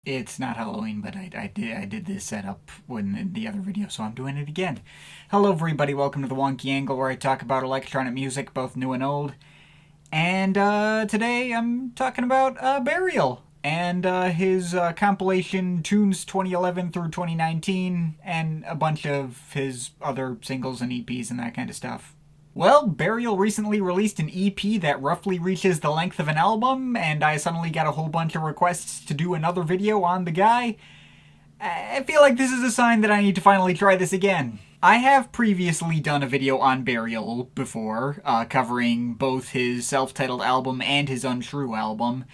It's not Halloween, but I did this setup in the other video, so I'm doing it again. Hello everybody, welcome to the Wonky Angle, where I talk about electronic music, both new and old. And today I'm talking about Burial and his compilation Tunes 2011 through 2019, and a bunch of his other singles and EPs and that kind of stuff. Well, Burial recently released an EP that roughly reaches the length of an album, and I suddenly got a whole bunch of requests to do another video on the guy. I feel like this is a sign that I need to finally try this again. I have previously done a video on Burial before, covering both his self-titled album and his Untrue album.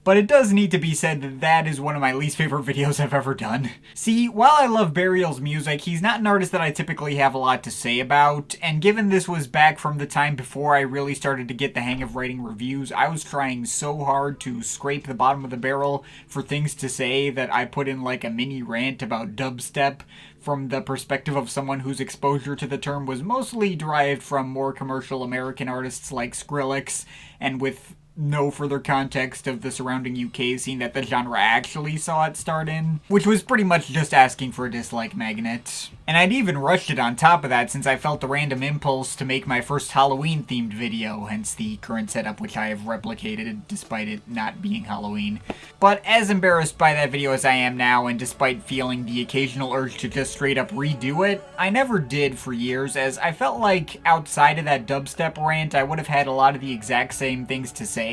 But it does need to be said that that is one of my least favorite videos I've ever done. See, while I love Burial's music, he's not an artist that I typically have a lot to say about, and given this was back from the time before I really started to get the hang of writing reviews, I was trying so hard to scrape the bottom of the barrel for things to say that I put in like a mini rant about dubstep from the perspective of someone whose exposure to the term was mostly derived from more commercial American artists like Skrillex, and with no further context of the surrounding UK scene that the genre actually saw it start in, which was pretty much just asking for a dislike magnet. And I'd even rushed it on top of that since I felt the random impulse to make my first Halloween-themed video, hence the current setup which I have replicated despite it not being Halloween. But as embarrassed by that video as I am now, and despite feeling the occasional urge to just straight up redo it, I never did for years, as I felt like outside of that dubstep rant I would have had a lot of the exact same things to say.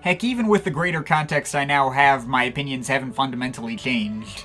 Heck, even with the greater context I now have, my opinions haven't fundamentally changed.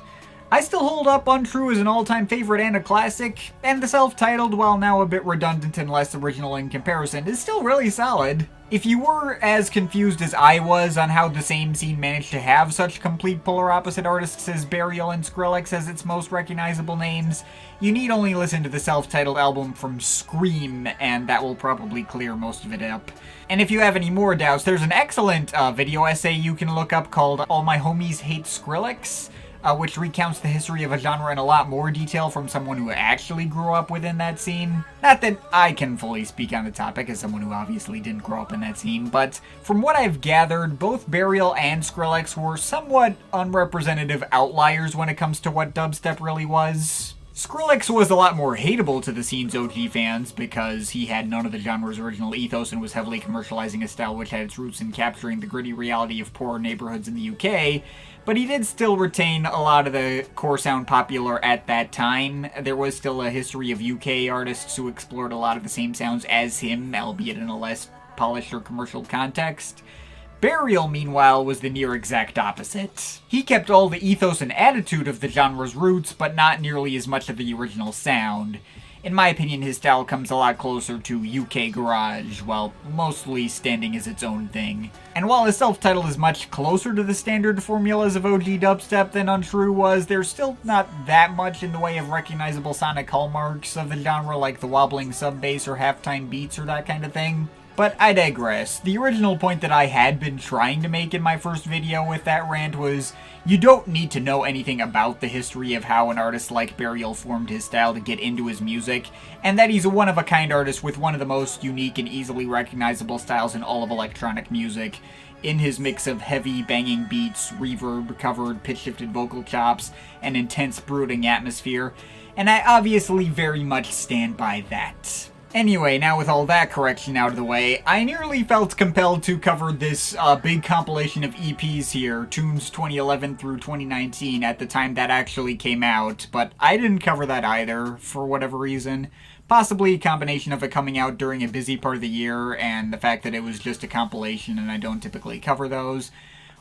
I still hold up Untrue as an all-time favorite and a classic, and the self-titled, while now a bit redundant and less original in comparison, is still really solid. If you were as confused as I was on how the same scene managed to have such complete polar opposite artists as Burial and Skrillex as its most recognizable names, you need only listen to the self-titled album from Scream, and that will probably clear most of it up. And if you have any more doubts, there's an excellent video essay you can look up called All My Homies Hate Skrillex, which recounts the history of a genre in a lot more detail from someone who actually grew up within that scene. Not that I can fully speak on the topic as someone who obviously didn't grow up in that scene, but from what I've gathered, both Burial and Skrillex were somewhat unrepresentative outliers when it comes to what dubstep really was. Skrillex was a lot more hateable to the scene's OG fans because he had none of the genre's original ethos and was heavily commercializing a style which had its roots in capturing the gritty reality of poor neighborhoods in the UK, but he did still retain a lot of the core sound popular at that time. There was still a history of UK artists who explored a lot of the same sounds as him, albeit in a less polished or commercial context. Burial, meanwhile, was the near exact opposite. He kept all the ethos and attitude of the genre's roots, but not nearly as much of the original sound. In my opinion, his style comes a lot closer to UK garage, while mostly standing as its own thing. And while his self-titled is much closer to the standard formulas of OG dubstep than Untrue was, there's still not that much in the way of recognizable sonic hallmarks of the genre like the wobbling sub-bass or halftime beats or that kind of thing. But I digress. The original point that I had been trying to make in my first video with that rant was, you don't need to know anything about the history of how an artist like Burial formed his style to get into his music, and that he's a one-of-a-kind artist with one of the most unique and easily recognizable styles in all of electronic music, in his mix of heavy, banging beats, reverb-covered, pitch-shifted vocal chops, and intense, brooding atmosphere, and I obviously very much stand by that. Anyway, now with all that correction out of the way, I nearly felt compelled to cover this big compilation of EPs here, Tunes 2011 through 2019, at the time that actually came out, but I didn't cover that either, for whatever reason. Possibly a combination of it coming out during a busy part of the year, and the fact that it was just a compilation and I don't typically cover those,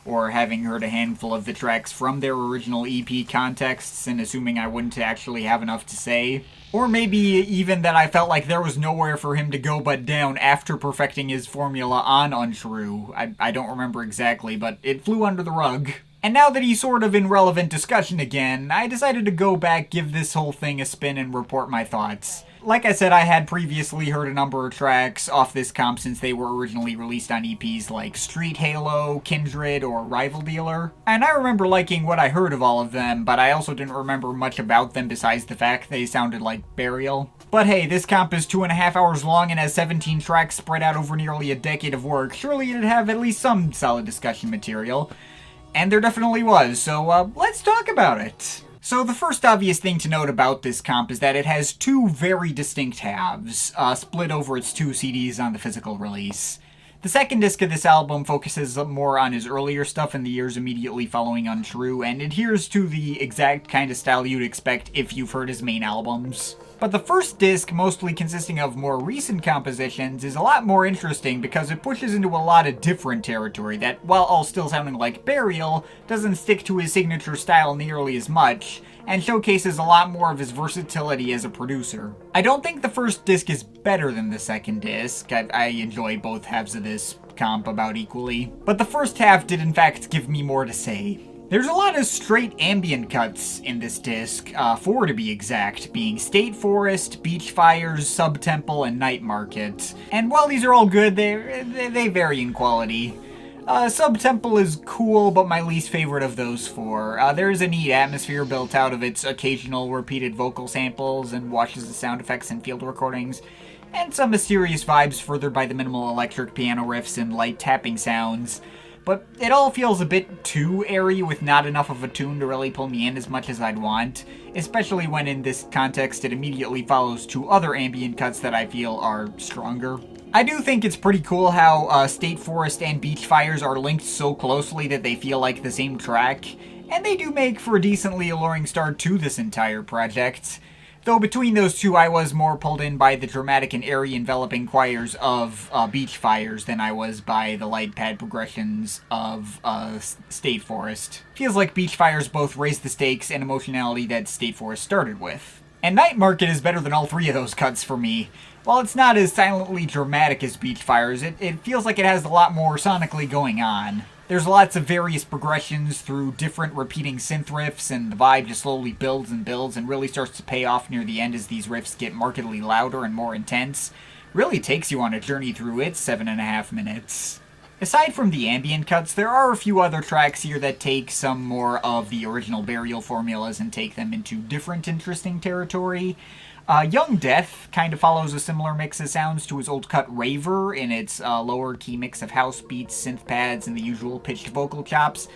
or having heard a handful of the tracks from their original EP contexts and assuming I wouldn't actually have enough to say. Or maybe even that I felt like there was nowhere for him to go but down after perfecting his formula on Untrue. I don't remember exactly, but it flew under the rug. And now that he's sort of in relevant discussion again, I decided to go back, give this whole thing a spin, and report my thoughts. Like I said, I had previously heard a number of tracks off this comp since they were originally released on EPs like Street Halo, Kindred, or Rival Dealer. And I remember liking what I heard of all of them, but I also didn't remember much about them besides the fact they sounded like Burial. But hey, this comp is 2.5 hours long and has 17 tracks spread out over nearly a decade of work. Surely it'd have at least some solid discussion material. And there definitely was, so let's talk about it. So the first obvious thing to note about this comp is that it has two very distinct halves, split over its two CDs on the physical release. The second disc of this album focuses more on his earlier stuff in the years immediately following Untrue, and adheres to the exact kind of style you'd expect if you've heard his main albums. But the first disc, mostly consisting of more recent compositions, is a lot more interesting because it pushes into a lot of different territory that, while all still sounding like Burial, doesn't stick to his signature style nearly as much, and showcases a lot more of his versatility as a producer. I don't think the first disc is better than the second disc. I enjoy both halves of this comp about equally. But the first half did in fact give me more to say. There's a lot of straight ambient cuts in this disc, 4 to be exact, being State Forest, Beachfires, Subtemple, and Nightmarket. And while these are all good, they vary in quality. Subtemple is cool, but my least favorite of those four. There's a neat atmosphere built out of its occasional repeated vocal samples and washes the sound effects and field recordings, and some mysterious vibes furthered by the minimal electric piano riffs and light tapping sounds. But it all feels a bit too airy with not enough of a tune to really pull me in as much as I'd want, especially when in this context it immediately follows two other ambient cuts that I feel are stronger. I do think it's pretty cool how State Forest and Beachfires are linked so closely that they feel like the same track, and they do make for a decently alluring start to this entire project. Though between those two, I was more pulled in by the dramatic and airy enveloping choirs of Beachfires than I was by the light pad progressions of State Forest. Feels like Beachfires both raised the stakes and emotionality that State Forest started with. And Nightmarket is better than all three of those cuts for me. While it's not as silently dramatic as Beachfires, it feels like it has a lot more sonically going on. There's lots of various progressions through different repeating synth riffs, and the vibe just slowly builds and builds and really starts to pay off near the end as these riffs get markedly louder and more intense. Really takes you on a journey through its 7.5 minutes. Aside from the ambient cuts, there are a few other tracks here that take some more of the original Burial formulas and take them into different interesting territory. Young Death kind of follows a similar mix of sounds to his old cut Raver in its lower key mix of house beats, synth pads, and the usual pitched vocal chops.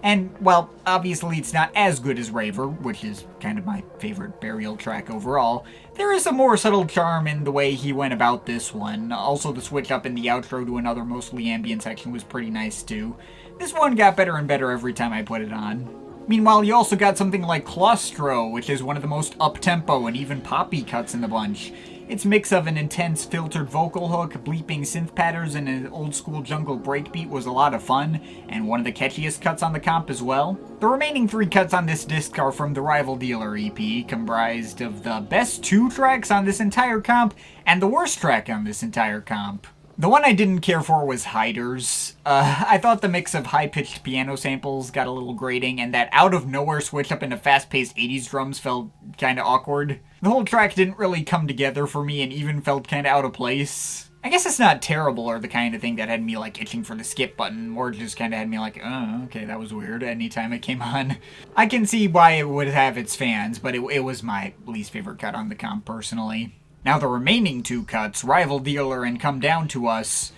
And, well, obviously it's not as good as Raver, which is kind of my favorite Burial track overall. There is a more subtle charm in the way he went about this one. Also, the switch up in the outro to another mostly ambient section was pretty nice too. This one got better and better every time I put it on. Meanwhile, you also got something like Claustro, which is one of the most up-tempo and even poppy cuts in the bunch. Its mix of an intense filtered vocal hook, bleeping synth patterns, and an old-school jungle breakbeat was a lot of fun, and one of the catchiest cuts on the comp as well. The remaining 3 cuts on this disc are from the Rival Dealer EP, comprised of the best 2 tracks on this entire comp, and the worst track on this entire comp. The one I didn't care for was Hiders. I thought the mix of high-pitched piano samples got a little grating, and that out-of-nowhere switch up into fast-paced 80s drums felt kinda awkward. The whole track didn't really come together for me and even felt kinda out of place. I guess it's not terrible or the kind of thing that had me like itching for the skip button, more just kinda had me like, oh, okay, that was weird anytime it came on. I can see why it would have its fans, but it was my least favorite cut on the comp personally. Now the remaining 2 cuts, Rival Dealer and Come Down to Us,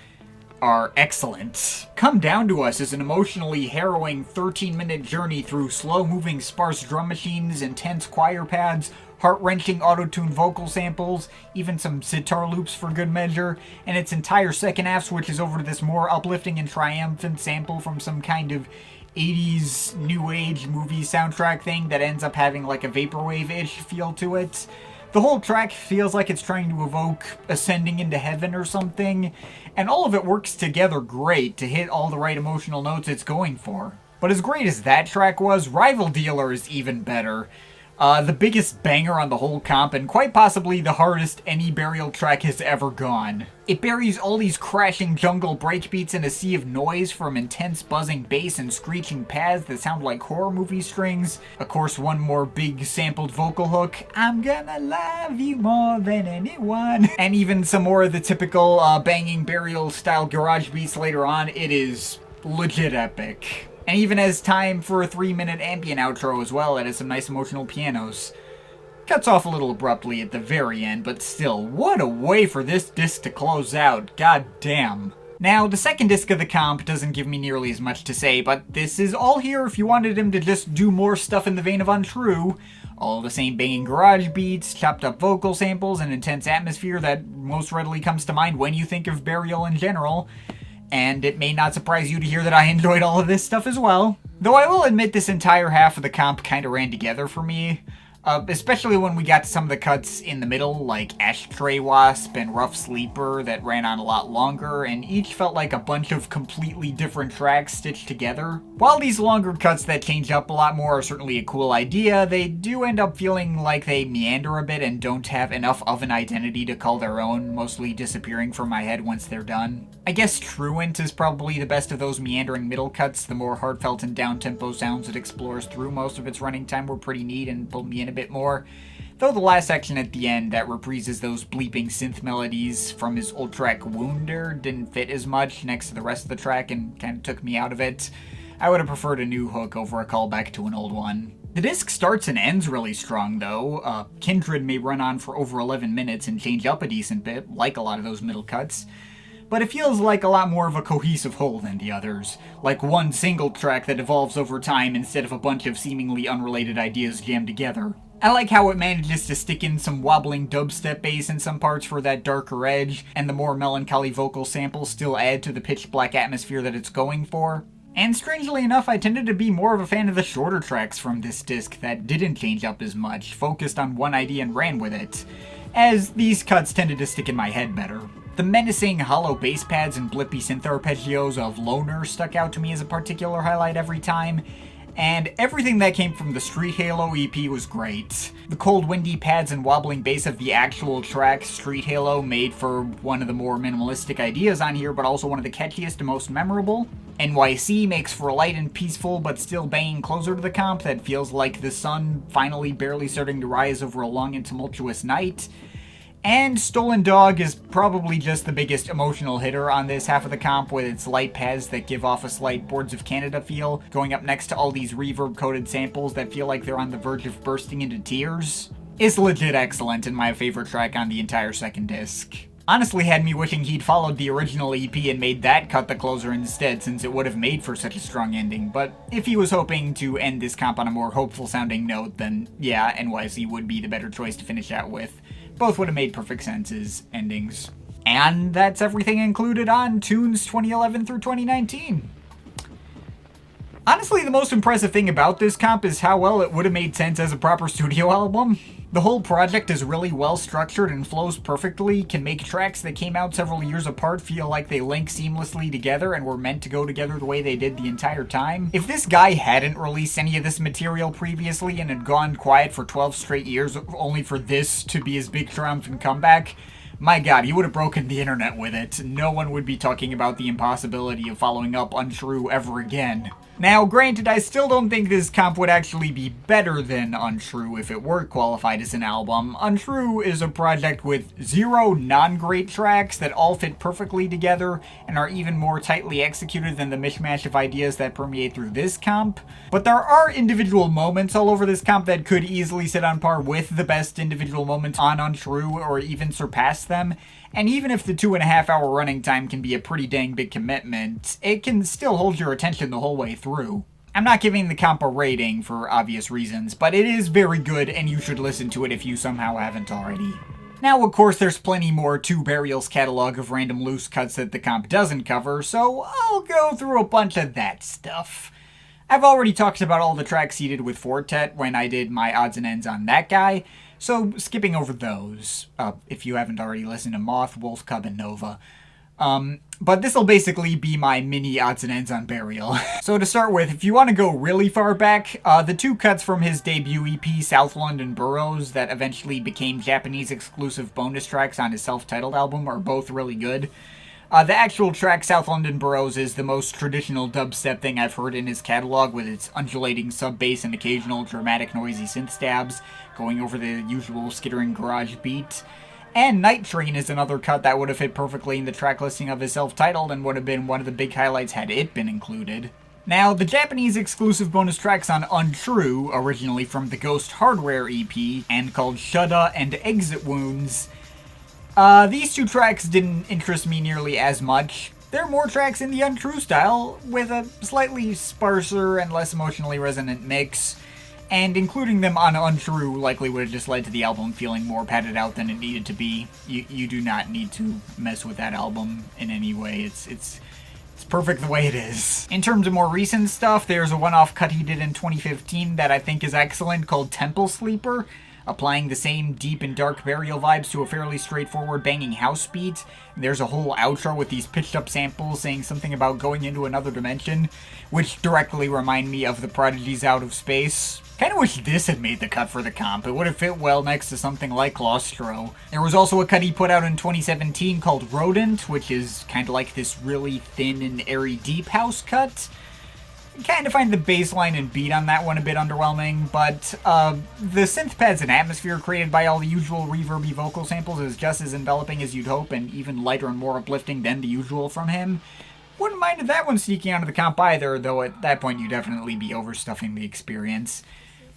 are excellent. Come Down to Us is an emotionally harrowing 13-minute journey through slow-moving sparse drum machines, intense choir pads, heart-wrenching auto-tune vocal samples, even some sitar loops for good measure, and its entire second half switches over to this more uplifting and triumphant sample from some kind of 80s new age movie soundtrack thing that ends up having like a vaporwave-ish feel to it. The whole track feels like it's trying to evoke ascending into heaven or something, and all of it works together great to hit all the right emotional notes it's going for. But as great as that track was, Rival Dealer is even better. The biggest banger on the whole comp, and quite possibly the hardest any Burial track has ever gone. It buries all these crashing jungle breakbeats in a sea of noise from intense buzzing bass and screeching pads that sound like horror movie strings. Of course, one more big sampled vocal hook, I'm gonna love you more than anyone. And even some more of the typical banging Burial style garage beats later on. It is legit epic. And even has time for a 3-minute ambient outro as well that has some nice emotional pianos. Cuts off a little abruptly at the very end, but still, what a way for this disc to close out, god damn. Now, the second disc of the comp doesn't give me nearly as much to say, but this is all here if you wanted him to just do more stuff in the vein of Untrue. All the same banging garage beats, chopped up vocal samples, and intense atmosphere that most readily comes to mind when you think of Burial in general. And it may not surprise you to hear that I enjoyed all of this stuff as well. Though I will admit this entire half of the comp kinda ran together for me. Especially when we got to some of the cuts in the middle, like Ashtray Wasp and Rough Sleeper, that ran on a lot longer, and each felt like a bunch of completely different tracks stitched together. While these longer cuts that change up a lot more are certainly a cool idea, they do end up feeling like they meander a bit and don't have enough of an identity to call their own, mostly disappearing from my head once they're done. I guess Truant is probably the best of those meandering middle cuts. The more heartfelt and down-tempo sounds it explores through most of its running time were pretty neat and pulled me in a bit more. Though the last section at the end that reprises those bleeping synth melodies from his old track Wounder didn't fit as much next to the rest of the track and kind of took me out of it. I would have preferred a new hook over a callback to an old one. The disc starts and ends really strong though. Kindred may run on for over 11 minutes and change up a decent bit, like a lot of those middle cuts. But it feels like a lot more of a cohesive whole than the others. Like one single track that evolves over time instead of a bunch of seemingly unrelated ideas jammed together. I like how it manages to stick in some wobbling dubstep bass in some parts for that darker edge, and the more melancholy vocal samples still add to the pitch black atmosphere that it's going for. And strangely enough, I tended to be more of a fan of the shorter tracks from this disc that didn't change up as much, focused on one idea and ran with it, as these cuts tended to stick in my head better. The menacing hollow bass pads and blippy synth arpeggios of Loner stuck out to me as a particular highlight every time, and everything that came from the Street Halo EP was great. The cold windy pads and wobbling bass of the actual track Street Halo made for one of the more minimalistic ideas on here, but also one of the catchiest and most memorable. NYC makes for a light and peaceful but still banging closer to the comp that feels like the sun finally barely starting to rise over a long and tumultuous night. And Stolen Dog is probably just the biggest emotional hitter on this half of the comp, with its light pads that give off a slight Boards of Canada feel, going up next to all these reverb-coated samples that feel like they're on the verge of bursting into tears. It's legit excellent and my favorite track on the entire second disc. Honestly had me wishing he'd followed the original EP and made that cut the closer instead, since it would have made for such a strong ending, but if he was hoping to end this comp on a more hopeful sounding note, then yeah, NYC would be the better choice to finish out with. Both would have made perfect sense as endings. And that's everything included on Tunes 2011 through 2019. Honestly, the most impressive thing about this comp is how well it would have made sense as a proper studio album. The whole project is really well structured and flows perfectly, can make tracks that came out several years apart feel like they link seamlessly together and were meant to go together the way they did the entire time. If this guy hadn't released any of this material previously and had gone quiet for 12 straight years only for this to be his big triumphant comeback, my god, he would have broken the internet with it. No one would be talking about the impossibility of following up Untrue ever again. Now, granted, I still don't think this comp would actually be better than Untrue if it were qualified as an album. Untrue is a project with 0 non-great tracks that all fit perfectly together and are even more tightly executed than the mishmash of ideas that permeate through this comp. But there are individual moments all over this comp that could easily sit on par with the best individual moments on Untrue or even surpass them. And even if the 2.5 hour running time can be a pretty dang big commitment, it can still hold your attention the whole way through. I'm not giving the comp a rating for obvious reasons, but it is very good and you should listen to it if you somehow haven't already. Now, of course, there's plenty more to Burial's catalog of random loose cuts that the comp doesn't cover, so I'll go through a bunch of that stuff. I've already talked about all the tracks he did with Fortet when I did my odds and ends on that guy, so skipping over those, if you haven't already listened to Moth, Wolf Cub, and Nova. But this'll basically be my mini odds and ends on Burial. So to start with, if you want to go really far back, the 2 cuts from his debut EP, South London Boroughs, that eventually became Japanese exclusive bonus tracks on his self-titled album are both really good. The actual track, South London Boroughs, is the most traditional dubstep thing I've heard in his catalog, with its undulating sub-bass and occasional dramatic noisy synth stabs, going over the usual skittering garage beat. And Night Train is another cut that would have fit perfectly in the track listing of his self-titled and would have been one of the big highlights had it been included. Now, the Japanese exclusive bonus tracks on Untrue, originally from the Ghost Hardware EP, and called Shudda and Exit Wounds, these 2 tracks didn't interest me nearly as much. there are more tracks in the Untrue style, with a slightly sparser and less emotionally resonant mix, and including them on Untrue likely would have just led to the album feeling more padded out than it needed to be. You do not need to mess with that album in any way. It's perfect the way it is. In terms of more recent stuff, there's a one-off cut he did in 2015 that I think is excellent called Temple Sleeper, applying the same deep and dark burial vibes to a fairly straightforward banging house beat. There's a whole outro with these pitched up samples saying something about going into another dimension, which directly remind me of the Prodigy's Out of Space. Kinda wish this had made the cut for the comp. It would have fit well next to something like Claustro. There was also a cut he put out in 2017 called Rodent, which is kinda like this really thin and airy deep house cut. Kind of find the bass line and beat on that one a bit underwhelming, but the synth pads and atmosphere created by all the usual reverby vocal samples is just as enveloping as you'd hope, and even lighter and more uplifting than the usual from him. Wouldn't mind if that one sneaking onto the comp either, though at that point you'd definitely be overstuffing the experience.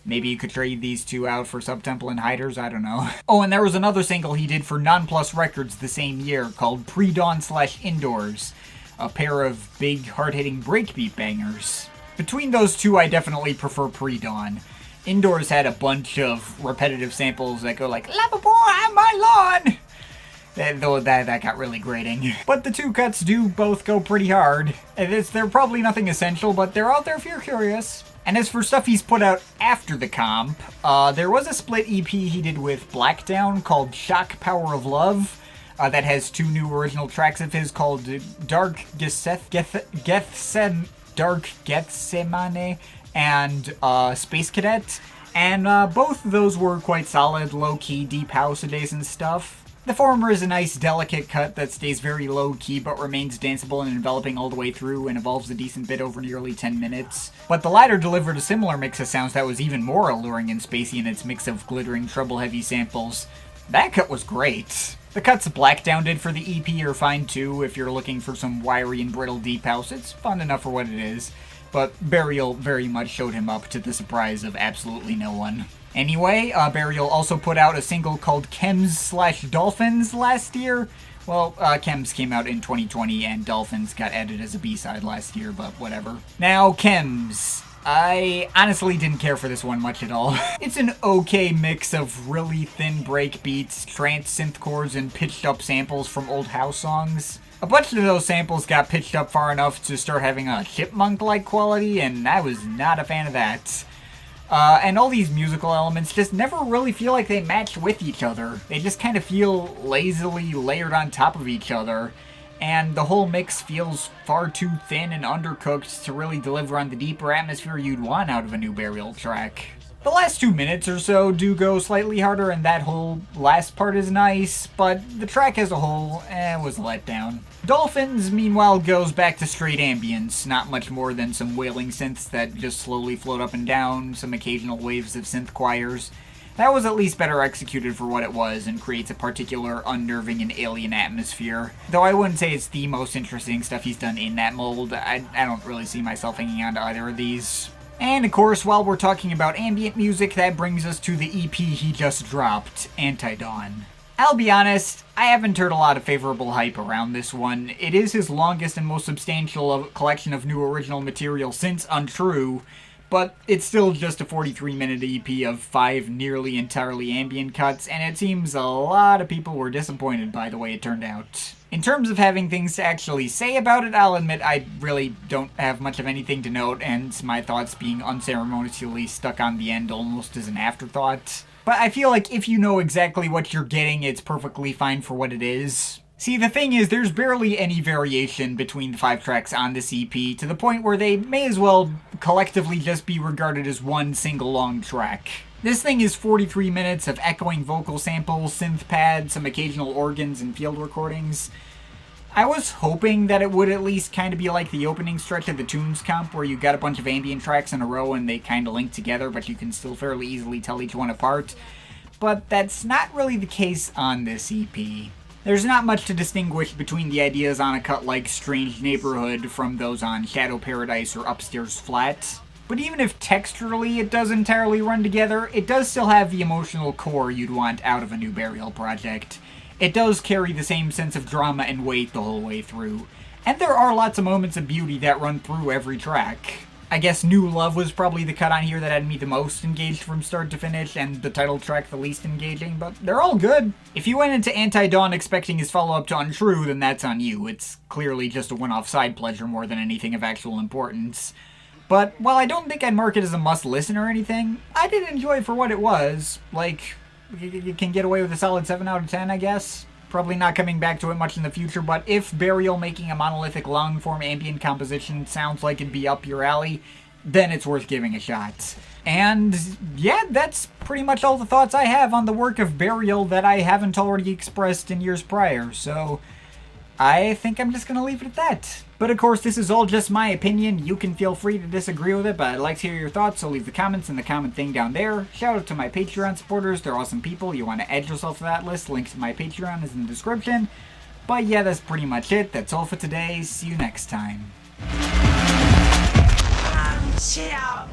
Maybe you could trade these two out for Subtemple and Hiders, I don't know. Oh, and there was another single he did for Nonplus Records the same year called Pre-Dawn/Indoors. A pair of big, hard-hitting breakbeat bangers. Between those two, I definitely prefer Pre-Dawn. Indoors had a bunch of repetitive samples that go like, "Lava boy, on my lawn!" Though that got really grating. But the two cuts do both go pretty hard. They're probably nothing essential, but they're out there if you're curious. And as for stuff he's put out after the comp, there was a split EP he did with Blackdown called Shock Power of Love. That has two new original tracks of his called Dark Gethsemane and Space Cadet. And both of those were quite solid, low-key, deep house-adjacent stuff. The former is a nice, delicate cut that stays very low-key but remains danceable and enveloping all the way through and evolves a decent bit over nearly 10 minutes. But the latter delivered a similar mix of sounds that was even more alluring and spacey in its mix of glittering treble-heavy samples. That cut was great. The cuts Blackdown did for the EP are fine too if you're looking for some wiry and brittle deep house. It's fun enough for what it is. But Burial very much showed him up to the surprise of absolutely no one. Anyway, Burial also put out a single called Chemz/Dolphinz last year. Well, Chemz came out in 2020 and Dolphinz got added as a B-side last year, but whatever. Now, Chemz. I honestly didn't care for this one much at all. It's an okay mix of really thin break beats, trance synth chords, and pitched up samples from old house songs. A bunch of those samples got pitched up far enough to start having a chipmunk-like quality, and I was not a fan of that. And all these musical elements just never really feel like they match with each other. They just kind of feel lazily layered on top of each other. And the whole mix feels far too thin and undercooked to really deliver on the deeper atmosphere you'd want out of a new Burial track. The last 2 minutes or so do go slightly harder, and that whole last part is nice, but the track as a whole, was a letdown. Dolphinz, meanwhile, goes back to straight ambience, not much more than some wailing synths that just slowly float up and down, some occasional waves of synth choirs. That was at least better executed for what it was, and creates a particular unnerving and alien atmosphere. Though I wouldn't say it's the most interesting stuff he's done in that mold, I don't really see myself hanging on to either of these. And of course, while we're talking about ambient music, that brings us to the EP he just dropped, Antidawn. I'll be honest, I haven't heard a lot of favorable hype around this one. It is his longest and most substantial collection of new original material since Untrue, but it's still just a 43-minute EP of 5 nearly entirely ambient cuts, and it seems a lot of people were disappointed by the way it turned out. In terms of having things to actually say about it, I'll admit I really don't have much of anything to note, and my thoughts being unceremoniously stuck on the end almost as an afterthought. But I feel like if you know exactly what you're getting, it's perfectly fine for what it is. See, the thing is, there's barely any variation between the 5 tracks on this EP, to the point where they may as well collectively just be regarded as one single long track. This thing is 43 minutes of echoing vocal samples, synth pads, some occasional organs, and field recordings. I was hoping that it would at least kind of be like the opening stretch of the Tunes comp, where you got a bunch of ambient tracks in a row and they kind of link together, but you can still fairly easily tell each one apart. But that's not really the case on this EP. There's not much to distinguish between the ideas on a cut like Strange Neighborhood from those on Shadow Paradise or Upstairs Flat. But even if texturally it does entirely run together, it does still have the emotional core you'd want out of a new Burial project. It does carry the same sense of drama and weight the whole way through. And there are lots of moments of beauty that run through every track. I guess New Love was probably the cut on here that had me the most engaged from start to finish, and the title track the least engaging, but they're all good. If you went into Antidawn expecting his follow-up to Untrue, then that's on you. It's clearly just a one-off side pleasure more than anything of actual importance. But while I don't think I'd mark it as a must-listen or anything, I did enjoy it for what it was. Like, you can get away with a solid 7 out of 10, I guess. Probably not coming back to it much in the future, but if Burial making a monolithic long-form ambient composition sounds like it'd be up your alley, then it's worth giving a shot. And yeah, that's pretty much all the thoughts I have on the work of Burial that I haven't already expressed in years prior, so I think I'm just gonna leave it at that. But of course, this is all just my opinion. You can feel free to disagree with it, but I'd like to hear your thoughts, so leave the comments in the comment thing down there. Shout out to my Patreon supporters. They're awesome people. You want to add yourself to that list, link to my Patreon is in the description. But yeah, that's pretty much it. That's all for today. See you next time. Chill.